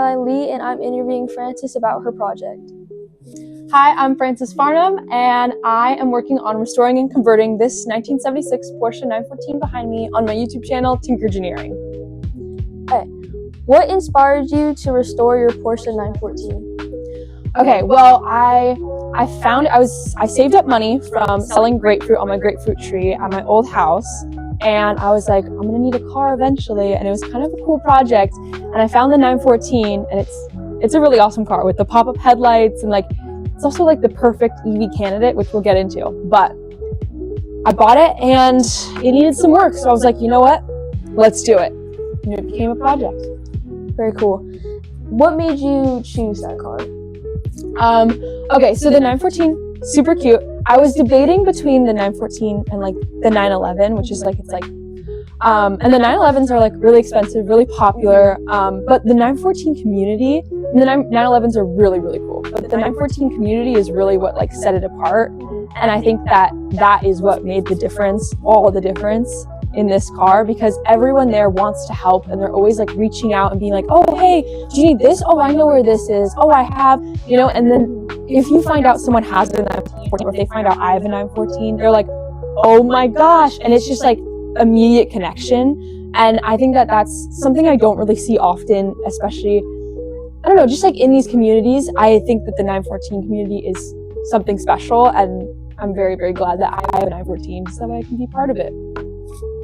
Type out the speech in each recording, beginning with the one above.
I'm Lee, and I'm interviewing Frances about her project. Hi, I'm Frances Farnam, and I am working on restoring and converting this 1976 Porsche 914 behind me on my YouTube channel, Tinkergineering. Okay, what inspired you to restore your Porsche 914? Okay, well, I saved up money from selling grapefruit on my grapefruit tree at my old house, and I was like, I'm gonna need a car eventually, and it was kind of a cool project, and I found the 914, and it's a really awesome car with the pop-up headlights, and it's also the perfect EV candidate, which we'll get into. But I bought it, and it needed some work, so I was like, you know what? Let's do it. And it became a project. Very cool. What made you choose that car? Okay, so the 914, super cute. I was debating between the 914 and the 911, which is and the 911s are really expensive, really popular. But the 914 community, and the 911s are really, really cool. But the 914 community is really what set it apart. And I think that is what made the difference, all the difference in this car, because everyone there wants to help, and they're always reaching out and being like, oh, hey, do you need this? Oh, I know where this is. Oh, I have, and then if you find out someone has a 914, or if they find out I have a 914, they're like, oh my gosh. And it's just immediate connection. And I think that's something I don't really see often, especially, I don't know, just in these communities. I think that the 914 community is something special, and I'm very, very glad that I have a 914 so that I can be part of it.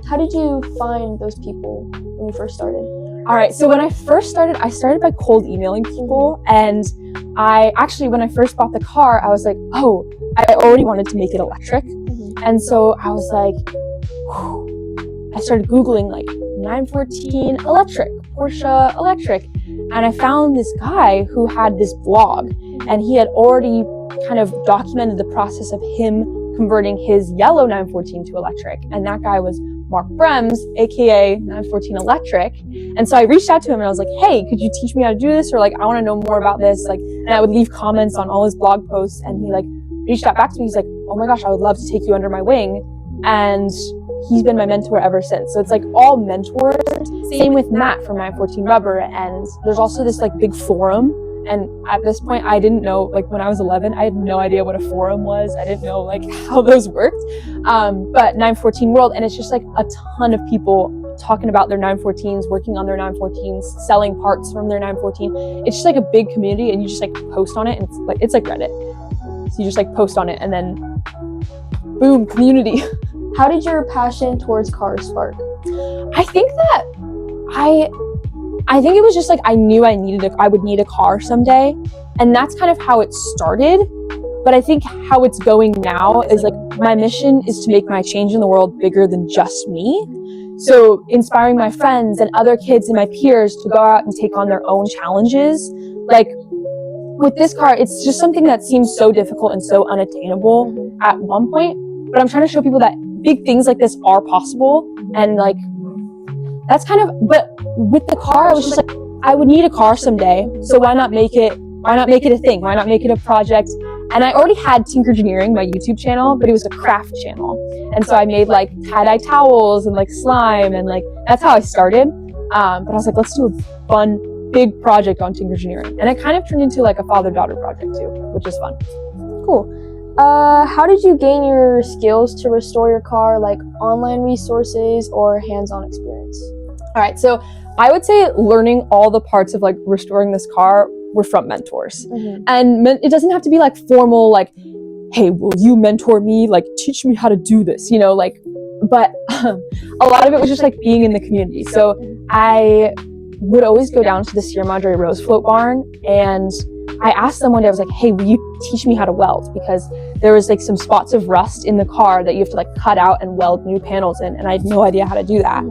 How did you find those people when you first started? All right, so when I first started, I started by cold emailing people, and when I first bought the car, I was like, oh, I already wanted to make it electric. And so I was like, I started Googling 914 electric, Porsche electric. And I found this guy who had this blog, and he had already kind of documented the process of him converting his yellow 914 to electric. And that guy was Mark Brems, aka 914 Electric. And so I reached out to him and I was like, hey, could you teach me how to do this? Or I want to know more about this. And I would leave comments on all his blog posts, and he reached out back to me. He's like, oh my gosh, I would love to take you under my wing. And he's been my mentor ever since. So it's all mentors. Same with Matt from 914 Rubber. And there's also this big forum. And at this point, I didn't know, when I was 11, I had no idea what a forum was. I didn't know how those worked. But 914 World, and it's just a ton of people talking about their 914s, working on their 914s, selling parts from their 914. It's just a big community, and you just post on it, and it's like Reddit. So you just post on it, and then boom, community. How did your passion towards cars spark? I think that I think it was just I knew I would need a car someday, and that's kind of how it started. But I think how it's going now is my mission is to make my change in the world bigger than just me. So inspiring my friends and other kids and my peers to go out and take on their own challenges. With this car, it's just something that seems so difficult and so unattainable at one point. But I'm trying to show people that big things like this are possible, and that's kind of, but with the car, I was just I would need a car someday, so why not make it a thing? Why not make it a project? And I already had Tinkergineering, my YouTube channel, but it was a craft channel. And so I made tie-dye towels and slime, and that's how I started. But I was like, let's do a fun, big project on Tinkergineering. And it kind of turned into a father-daughter project too, which is fun. Cool. How did you gain your skills to restore your car, online resources or hands-on experience? All right, so I would say learning all the parts of restoring this car were from mentors. And it doesn't have to be formal, hey, will you mentor me? Teach me how to do this, but a lot of it was just being in the community. So I would always go down to the Sierra Madre Rose Float Barn, and I asked them one day, I was like, hey, will you teach me how to weld? Because there was some spots of rust in the car that you have to cut out and weld new panels in, and I had no idea how to do that.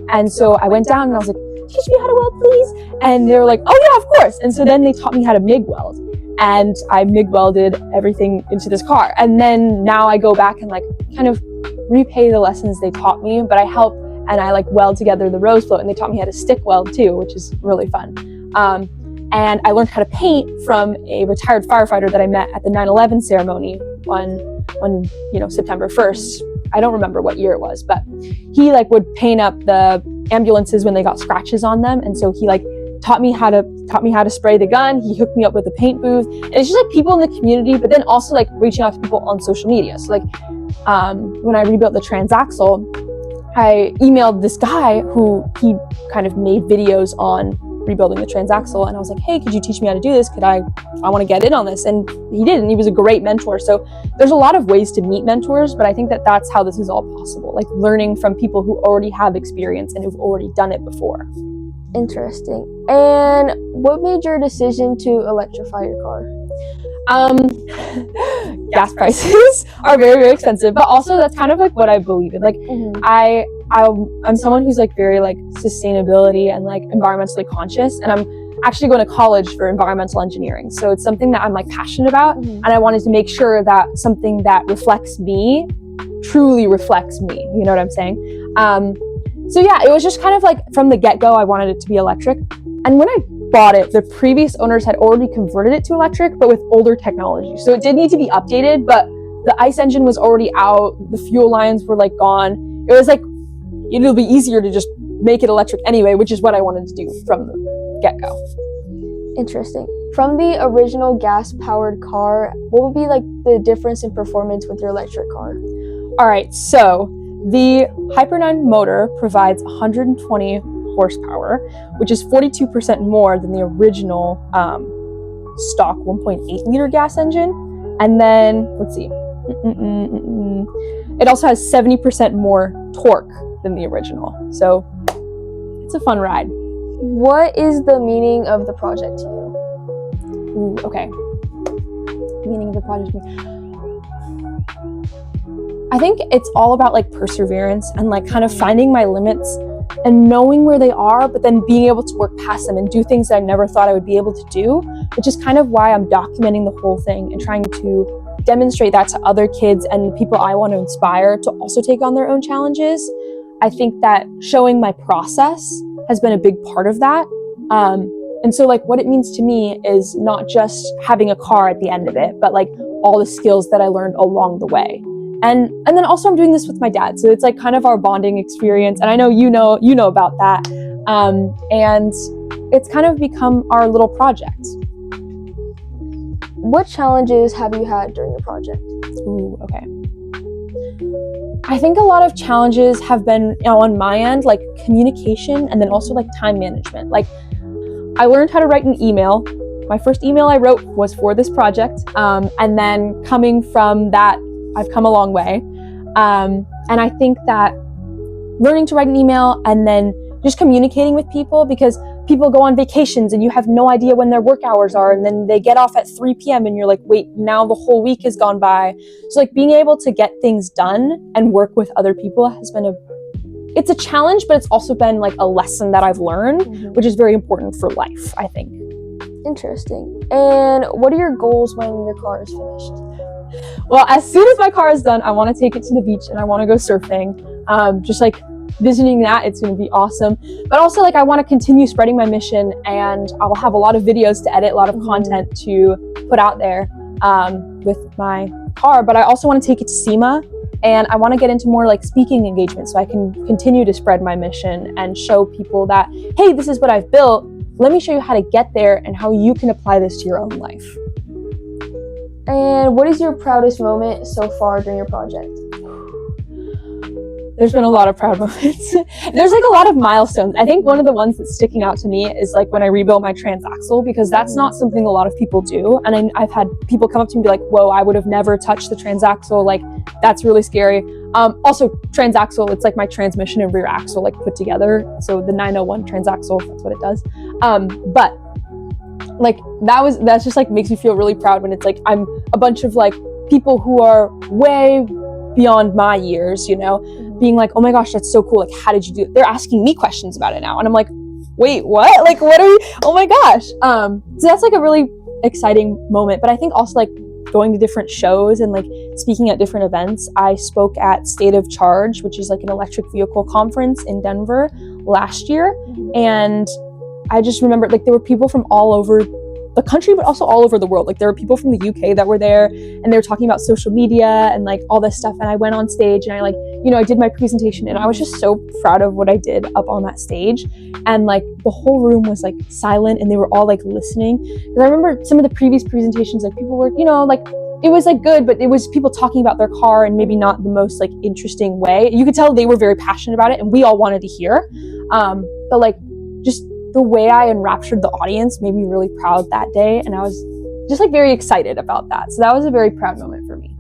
And so I went down and I was like, teach me how to weld, please. And they were like, oh yeah, of course. And so then they taught me how to MIG weld, and I MIG welded everything into this car. And then now I go back and kind of repay the lessons they taught me, but I help and I weld together the rose float, and they taught me how to stick weld too, which is really fun. And I learned how to paint from a retired firefighter that I met at the 9/11 ceremony on September 1st. I don't remember what year it was, but he would paint up the ambulances when they got scratches on them. And so he taught me how to spray the gun. He hooked me up with a paint booth. And it's just like people in the community, but then also like reaching out to people on social media. So like when I rebuilt the transaxle, I emailed this guy who he kind of made videos on rebuilding the transaxle, and I was like, hey, could you teach me how to do this? I want to get in on this. And he did, and he was a great mentor. So there's a lot of ways to meet mentors, but I think that that's how this is all possible, like learning from people who already have experience and who've already done it before. Interesting. And what made your decision to electrify your car? Gas prices are very, very expensive, but also that's kind of like what I believe in. Like I'm someone who's like very like sustainability and like environmentally conscious, and I'm actually going to college for environmental engineering. So it's something that I'm like passionate about, and I wanted to make sure that something that reflects me truly reflects me. You know what I'm saying? So yeah, it was just kind of like from the get-go, I wanted it to be electric. And when I bought it, the previous owners had already converted it to electric, but with older technology. So it did need to be updated, but the ICE engine was already out. The fuel lines were like gone. It was like, it'll be easier to just make it electric anyway, which is what I wanted to do from the get-go. Interesting. From the original gas-powered car, what would be like the difference in performance with your electric car? All right, so the Hyper 9 motor provides 120 horsepower, which is 42% more than the original stock 1.8 liter gas engine. And then, let's see, it also has 70% more torque than the original. So it's a fun ride. What is the meaning of the project to you? Ooh, okay. Meaning of the project to me. I think it's all about like perseverance and like kind of finding my limits and knowing where they are, but then being able to work past them and do things that I never thought I would be able to do, which is kind of why I'm documenting the whole thing and trying to demonstrate that to other kids and the people I want to inspire to also take on their own challenges. I think that showing my process has been a big part of that. And so like what it means to me is not just having a car at the end of it, but like all the skills that I learned along the way. And then also I'm doing this with my dad. So it's like kind of our bonding experience. And I know you know about that. And it's kind of become our little project. What challenges have you had during your project? Ooh, okay. I think a lot of challenges have been on my end, like communication and then also like time management. Like I learned how to write an email. My first email I wrote was for this project. And then coming from that, I've come a long way. And I think that learning to write an email and then just communicating with people, because people go on vacations and you have no idea when their work hours are, and then they get off at 3 p.m. and you're like, wait, now the whole week has gone by. So like being able to get things done and work with other people has been it's a challenge, but it's also been like a lesson that I've learned, which is very important for life, I think. Interesting. And what are your goals when your car is finished? Well, as soon as my car is done, I want to take it to the beach and I want to go surfing. Just like visiting that, it's going to be awesome. But also like I want to continue spreading my mission, and I'll have a lot of videos to edit, a lot of content to put out there with my car. But I also want to take it to SEMA, and I want to get into more like speaking engagements so I can continue to spread my mission and show people that, hey, this is what I've built. Let me show you how to get there and how you can apply this to your own life. And what is your proudest moment so far during your project? There's been a lot of proud moments. There's like a lot of milestones. I think one of the ones that's sticking out to me is like when I rebuilt my transaxle, because that's not something a lot of people do. And I've had people come up to me and be like, whoa, I would have never touched the transaxle. Like, that's really scary. Also, transaxle, it's like my transmission and rear axle like put together. So the 901 transaxle, that's what it does. But like that's just like makes me feel really proud when it's like I'm a bunch of like people who are way beyond my years, you know, being like, oh my gosh, that's so cool. Like, how did you do it? They're asking me questions about it now. And I'm like, wait, what? Like, what are you? Oh my gosh. So that's like a really exciting moment. But I think also like going to different shows and like speaking at different events. I spoke at State of Charge, which is like an electric vehicle conference in Denver last year. And I just remember like there were people from all over the country, but also all over the world. Like there were people from the UK that were there, and they were talking about social media and like all this stuff. And I went on stage and I like, I did my presentation, and I was just so proud of what I did up on that stage. And like the whole room was like silent, and they were all like listening. Because I remember some of the previous presentations, like people were, like it was like good, but it was people talking about their car and maybe not the most like interesting way. You could tell they were very passionate about it, and we all wanted to hear. But like just the way I enraptured the audience made me really proud that day, and I was just like very excited about that. So that was a very proud moment for me.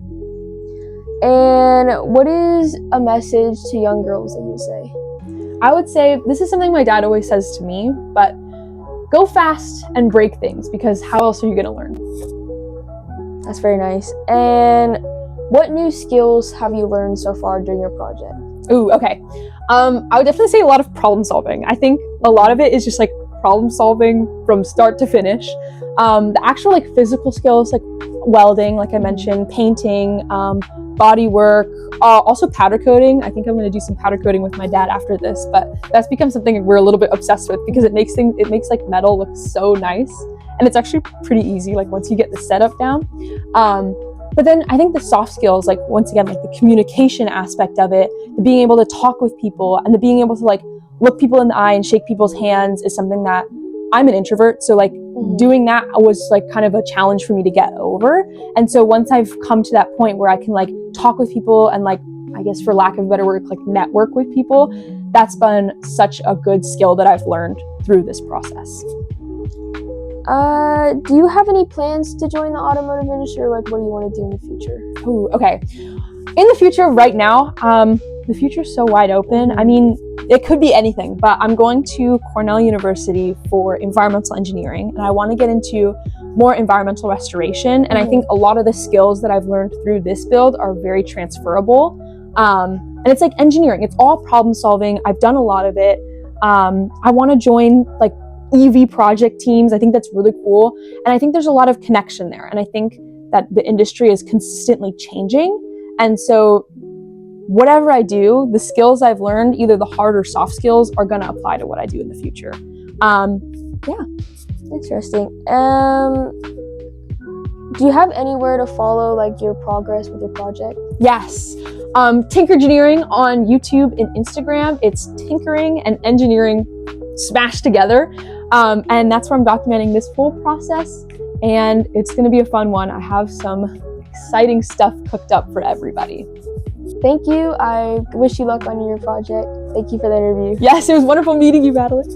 And what is a message to young girls that you would say? I would say this is something my dad always says to me, but go fast and break things, because how else are you going to learn? That's very nice. And what new skills have you learned so far during your project? Ooh, okay. I would definitely say a lot of problem solving. I think a lot of it is just like problem solving from start to finish. The actual like physical skills, like welding, like I mentioned, painting, body work, also powder coating. I think I'm going to do some powder coating with my dad after this, but that's become something we're a little bit obsessed with, because it makes like metal look so nice, and it's actually pretty easy like once you get the setup down. But then I think the soft skills, like once again, like the communication aspect of it, the being able to talk with people, and the being able to like look people in the eye and shake people's hands is something that I'm an introvert. So like doing that was like kind of a challenge for me to get over. And so once I've come to that point where I can like talk with people and like, I guess for lack of a better word, like network with people, that's been such a good skill that I've learned through this process. Do you have any plans to join the automotive industry, or like what do you want to do in the future? Ooh, okay. In the future, right now, the future's so wide open. I mean, it could be anything, but I'm going to Cornell University for environmental engineering, and I want to get into more environmental restoration. And I think a lot of the skills that I've learned through this build are very transferable. And it's like engineering. It's all problem solving. I've done a lot of it. I want to join like EV project teams. I think that's really cool. And I think there's a lot of connection there. And I think that the industry is consistently changing. And so whatever I do, the skills I've learned, either the hard or soft skills, are going to apply to what I do in the future. Yeah. Interesting. Do you have anywhere to follow like your progress with your project? Yes. Tinkergineering on YouTube and Instagram. It's tinkering and engineering smashed together. And that's where I'm documenting this whole process. And it's going to be a fun one. I have some exciting stuff cooked up for everybody. Thank you. I wish you luck on your project. Thank you for the interview. Yes, it was wonderful meeting you, Madeline.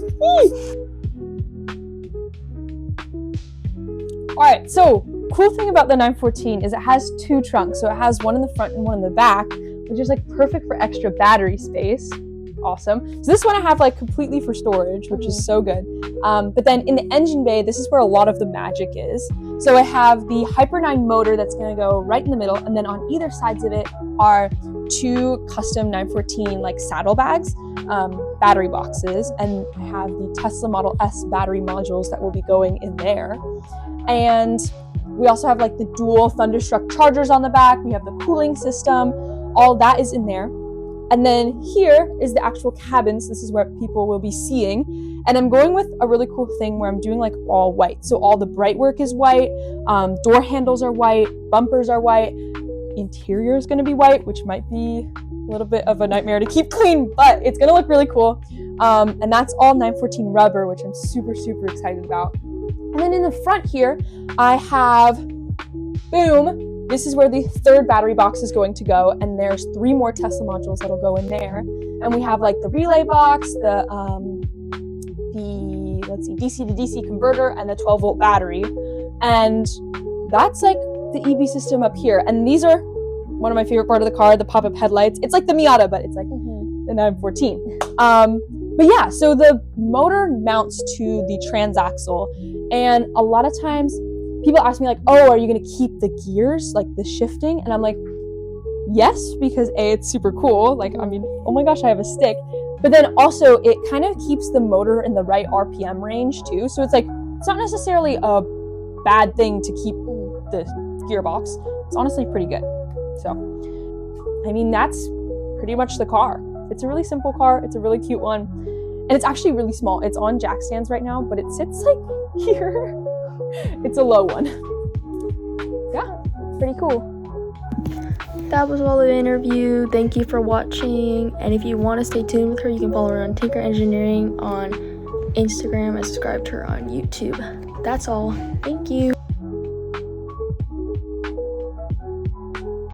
All right, so cool thing about the 914 is it has two trunks. So it has one in the front and one in the back, which is like perfect for extra battery space. Awesome. So this one I have like completely for storage, which is so good. But then in the engine bay, this is where a lot of the magic is. So I have the Hyper 9 motor that's going to go right in the middle, and then on either sides of it are two custom 914 like saddlebags, battery boxes, and I have the Tesla Model S battery modules that will be going in there. And we also have like the dual Thunderstruck chargers on the back. We have the cooling system. All that is in there. And then here is the actual cabin. So this is where people will be seeing. And I'm going with a really cool thing where I'm doing like all white. So all the bright work is white. Door handles are white. Bumpers are white. Interior is going to be white, which might be a little bit of a nightmare to keep clean, but it's going to look really cool. And that's all 914 rubber, which I'm super, super excited about. And then in the front here, I have, boom, this is where the third battery box is going to go, and there's 3 more Tesla modules that'll go in there. And we have like the relay box, the DC to DC converter, and the 12-volt battery. And that's like the EV system up here. And these are one of my favorite part of the car, the pop-up headlights. It's like the Miata, but it's like the 914. But yeah, so the motor mounts to the transaxle, and a lot of times people ask me like, oh, are you going to keep the gears, like the shifting? And I'm like, yes, because A, it's super cool. Like, I mean, oh my gosh, I have a stick. But then also it kind of keeps the motor in the right RPM range too. So it's like, it's not necessarily a bad thing to keep the gearbox. It's honestly pretty good. So, I mean, that's pretty much the car. It's a really simple car. It's a really cute one. And it's actually really small. It's on jack stands right now, but it sits like here. it's a low one. Pretty cool. That was all the interview. Thank you for watching. And if you want to stay tuned with her, you can follow her on Tinker Engineering on Instagram and subscribe to her on YouTube. That's all. Thank you.